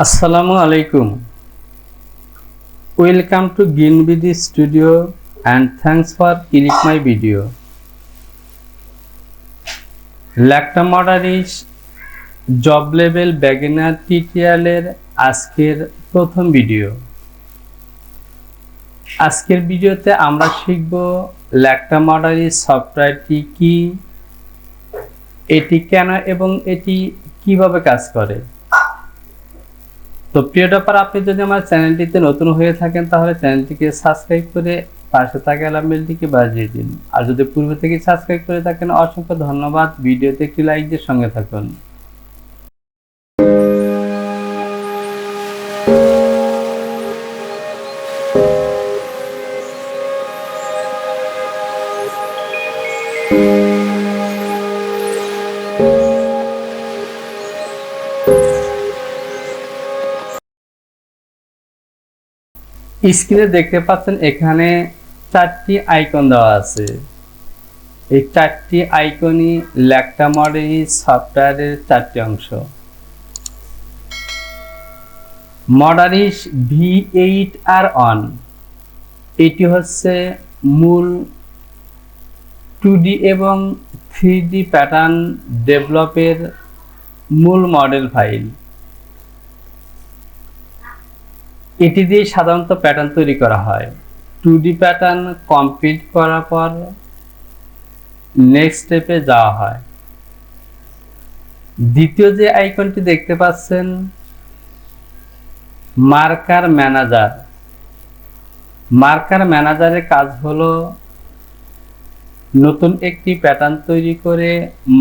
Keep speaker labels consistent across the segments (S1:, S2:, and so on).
S1: Assalamu alaikum. Welcome to GreenBD Studio and thanks for clicking my video. Lacta Moderish Job Level Beginner টিউটোরিয়ালের আজকের প্রথম video. আজকের ভিডিওতে আমরা শিখব Lacta Moderish সফটওয়্যারটি কি, এটি কেন এবং এটি কিভাবে কাজ করে। তো প্রিয় ডপার, আপনি যদি আমার চ্যানেলটিতে নতুন হয়ে থাকেন তাহলে চ্যানেলটিকে সাবস্ক্রাইব করে পাশে থাকা আলাম বেলটিকে বাজিয়ে দিন। আর যদি পূর্বে থেকে সাবস্ক্রাইব করে থাকেন অসংখ্য ধন্যবাদ। ভিডিওতে একটি লাইক দিয়ে সঙ্গে থাকুন। স্ক্রিনে দেখতে পাচ্ছেন এখানে চারটি আইকন দেওয়া আছে। এই চারটি আইকনই ল্যাকটা মডেরিশ সফটওয়্যারের চারটি অংশ। মডেরিশ V8R1 এটি হচ্ছে মূল 2D এবং 3D প্যাটার্ন ডেভেলপের মূল মডেল ফাইল। এটি দিয়ে সাধারণত প্যাটার্ন তৈরি করা হয়। 2D প্যাটার্ন কমপ্লিট করার পর নেক্সট স্টেপে যাওয়া হয়। দ্বিতীয় যে আইকনটি দেখতে পাচ্ছেন মার্কার ম্যানেজার। মার্কার ম্যানেজারের কাজ হলো নতুন একটি প্যাটার্ন তৈরি করে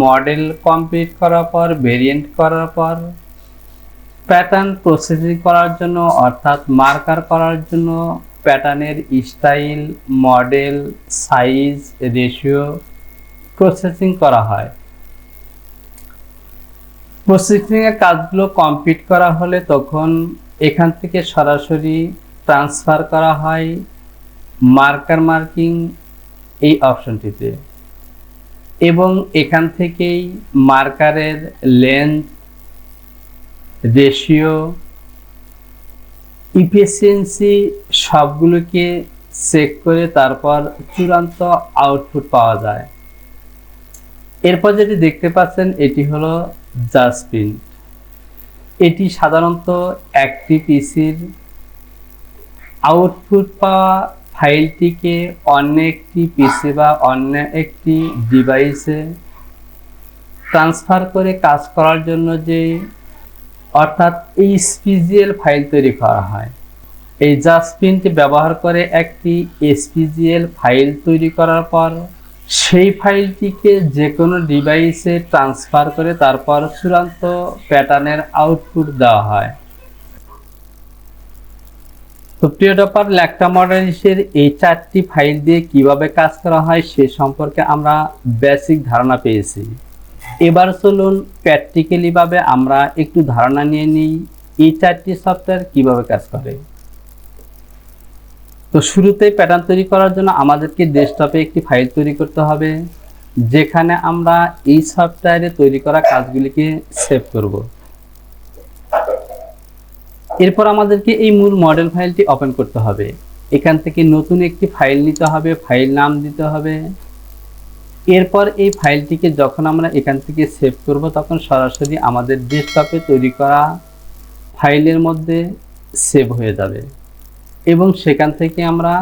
S1: মডেল কমপ্লিট করার পর ভেরিয়েন্ট করার পর প্যাটার্ন প্রসেসিং করার জন্য অর্থাৎ মার্কার করার জন্য প্যাটার্নের style, model, size, ratio processing করা হয়। প্রসেসিং এর কাজগুলো কমপ্লিট করা হলে তখন এখান থেকে সরাসরি ট্রান্সফার করা হয় মার্কার মার্কিং এই অপশনটিতে এবং এখান থেকেই মার্কারের লেন্থ, রেশিও, ইফিসিয়েন্সি সবগুলোকে চেক করে তারপর চূড়ান্ত আউটপুট পাওয়া যায়। এরপর যেটি দেখতে পাচ্ছেন এটি হলো জাস্টপ্রিন্ট। এটি সাধারণত একটি পিসির আউটপুট পাওয়া ফাইলটিকে অন্য একটি পিসি বা অন্য একটি ডিভাইসে ট্রান্সফার করে কাজ করার জন্য যে অর্থাৎ এসপিজিএল ফাইল তৈরি করা হয়। এই জাস্টপ্রিন্ট ব্যবহার করে একটি এসপিজিএল ফাইল তৈরি করার পর সেই ফাইলটিকে যে কোনো ডিভাইসে ট্রান্সফার করে তারপর চূড়ান্ত প্যাটার্নের আউটপুট দেওয়া হয়। তো প্রিয় ডপার, ল্যাকটা মডেরিশের এই চারটি ফাইল দিয়ে কিভাবে কাজ করা হয় সে সম্পর্কে আমরা বেসিক ধারণা পেয়েছি। এবার চলুন প্র্যাকটিক্যালি ভাবে আমরা একটু ধারণা নিয়ে নিই এই চারটি সফটওয়্যার কিভাবে কাজ করে। তো শুরুতেই প্যাটার্ন তৈরি করার জন্য আমাদেরকে ডেস্কটপে একটি ফাইল তৈরি করতে হবে যেখানে আমরা এই সফটওয়্যারে তৈরি করা কাজগুলিকে সেভ করব। এরপর আমাদেরকে এই মূল মডেল ফাইলটি ওপেন করতে হবে। এখান থেকে নতুন একটি ফাইল নিতে হবে, ফাইল নাম দিতে হবে। এরপর এই ফাইলটিকে যখন আমরা এখান থেকে সেভ করব তখন সরাসরি আমাদের ডেস্কটপে তৈরি করা ফাইলের মধ্যে সেভ হয়ে যাবে এবং সেখান থেকে আমরা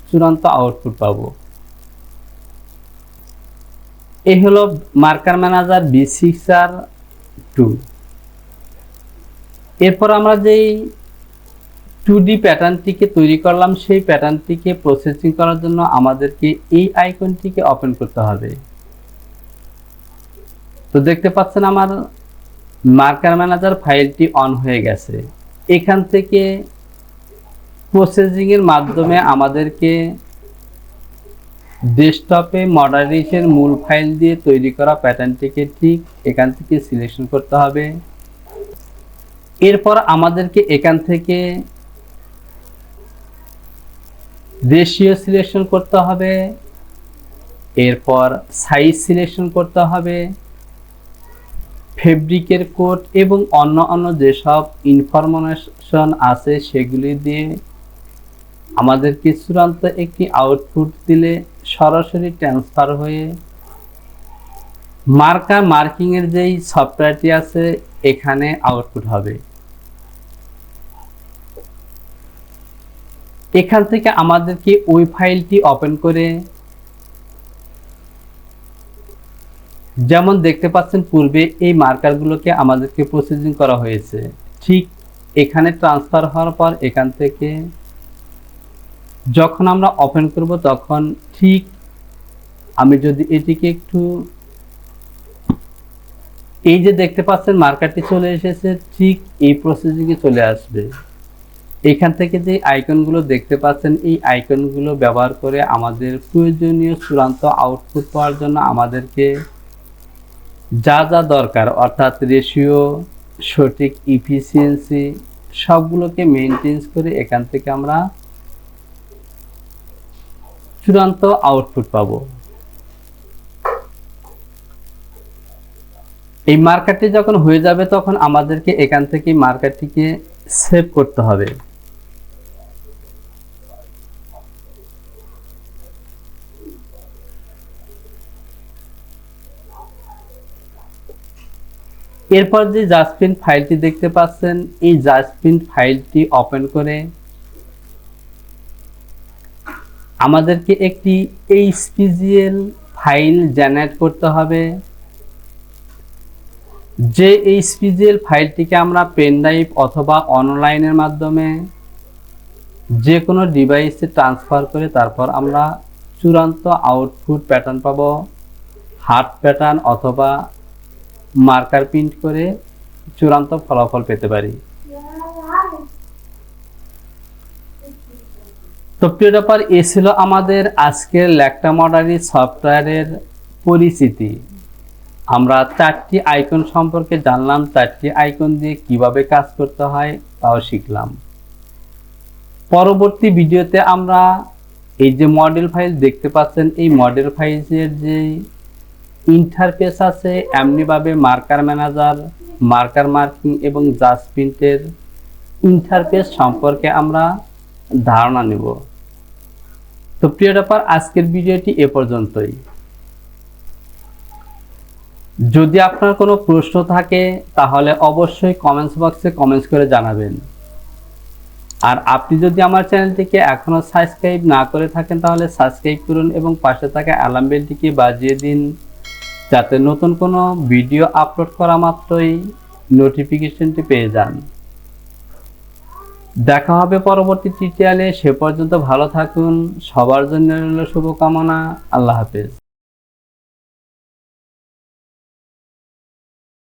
S1: চূড়ান্ত আউটপুট পাব। এই হলো মার্কার ম্যানেজার V6R2। এরপর আমরা যেই 2D প্যাটার্নটিকে তৈরি করলাম সেই প্যাটার্নটিকে প্রসেসিং করার জন্য আমাদেরকে এই আইকনটিকে ওপেন করতে হবে। তো দেখতে পাচ্ছেন আমার মার্কার ম্যানেজার ফাইলটি অন হয়ে গেছে। এখান থেকে প্রসেসিং এর মাধ্যমে আমাদেরকে ডেস্কটপে মডেরিশের মূল ফাইল দিয়ে তৈরি করা প্যাটার্নটিকে ঠিক এখান থেকে সিলেকশন করতে হবে। এরপর আমাদেরকে এখান থেকে রেশিও সিলেকশন করতে হবে, এরপর সাইজ সিলেকশন করতে হবে, ফেব্রিকের কোড এবং অন্য যেসব ইনফরমেশন আছে সেগুলি দিয়ে আমাদেরকে চূড়ান্ত একটি আউটপুট দিলে সরাসরি ট্রান্সফার হয়ে মার্কিং এর যেই সফটওয়্যারটি আছে এখানে আউটপুট হবে। এখান থেকে আমাদেরকে ওই ফাইলটি ওপেন করে, যেমন দেখতে পাচ্ছেন পূর্বে এই মার্কারগুলোকে আমাদেরকে প্রসেসিং করা হয়েছে, ঠিক এখানে ট্রান্সফার হওয়ার পর এখান থেকে যখন আমরা ওপেন করব তখন ঠিক আমি যদি এটিকে একটু, এই যে দেখতে পাচ্ছেন মার্কারটি চলে এসেছে, ঠিক এই প্রসেসিংয়ে চলে আসবে। এখান থেকে যে আইকনগুলো দেখতে পাচ্ছেন এই আইকনগুলো ব্যবহার করে আমাদের প্রয়োজনীয় চূড়ান্ত আউটপুট পাওয়ার জন্য আমাদেরকে যা দরকার অর্থাৎ রেশিও, সঠিক ইফিসিয়েন্সি সবগুলোকে মেনটেন করে এখান থেকে আমরা চূড়ান্ত আউটপুট পাবো। এই মার্কারটি যখন হয়ে যাবে তখন আমাদেরকে এখান থেকে মার্কারটিকে সেভ করতে হবে। এরপর যে জাস্টপ্রিন্ট ফাইলটি দেখতে পাচ্ছেন এই জাস্টপ্রিন্ট ফাইলটি ওপেন করে আমাদেরকে একটি এইচপিজিএল ফাইল জেনারেট করতে হবে। যে এইচপিজিএল ফাইলটিকে আমরা পেন ড্রাইভ অথবা অনলাইনের মাধ্যমে যে কোনো ডিভাইসে ট্রান্সফার করে তারপর আমরা চূড়ান্ত আউটপুট প্যাটার্ন পাবো, হার্ট প্যাটার্ন অথবা মার্কার প্রিন্ট করে চূড়ান্ত ফলাফল পেতে পারি। তো প্রিয় ব্যাপার, এ ছিল আমাদের আজকের ল্যাকটা মডারি সফটওয়্যারের পরিচিতি। আমরা 4টি আইকন সম্পর্কে জানলাম, 4টি আইকন দিয়ে কিভাবে কাজ করতে হয় তাও শিখলাম। পরবর্তী ভিডিওতে আমরা এই যে মডেল ফাইল দেখতে পাচ্ছেন এই মডেল ফাইলের যে ইন্টারফেস আছে এমনিভাবে মার্কার ম্যানেজার, মার্কার মার্কিং এবং জাস্টপ্রিন্টের ইন্টারফেস সম্পর্কে আমরা ধারণা নেব। তো প্রিয় ব্যাপার, আজকের ভিডিওটি এ পর্যন্তই। যদি আপনার কোনো প্রশ্ন থাকে তাহলে অবশ্যই কমেন্টস বক্সে কমেন্টস করে জানাবেন। আর আপনি যদি আমার চ্যানেলটিকে এখনো সাবস্ক্রাইব না করে থাকেন তাহলে সাবস্ক্রাইব করুন এবং পাশে থাকা অ্যালার্ম বেলটিকে বাজিয়ে দিন, যাতে নতুন কোনো ভিডিও আপলোড করা মাত্রই নোটিফিকেশনটি পেয়ে যান। দেখা হবে পরবর্তী টিউটোরিয়ালে। সে পর্যন্ত ভালো থাকুন। সবার জন্য রইল শুভকামনা। আল্লাহ হাফেজ।